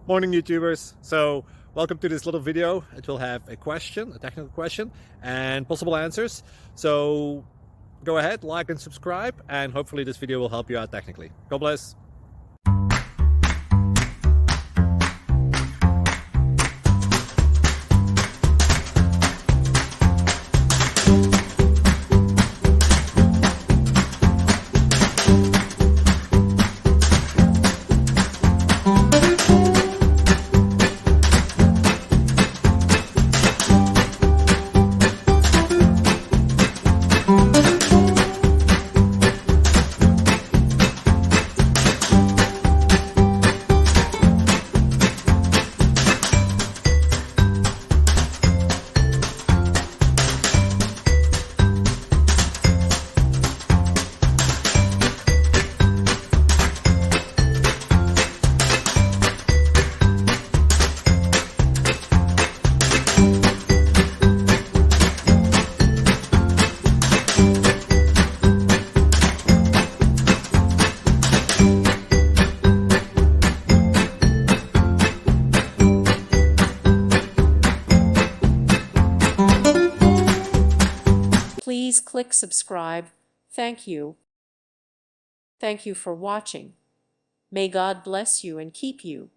Morning YouTubers. So welcome to this little video. It will have a question, a technical question, and possible answers. So go ahead, like and subscribe, and hopefully this video will help you out technically. God bless. Please click subscribe. Thank you. Thank you for watching. May God bless you and keep you.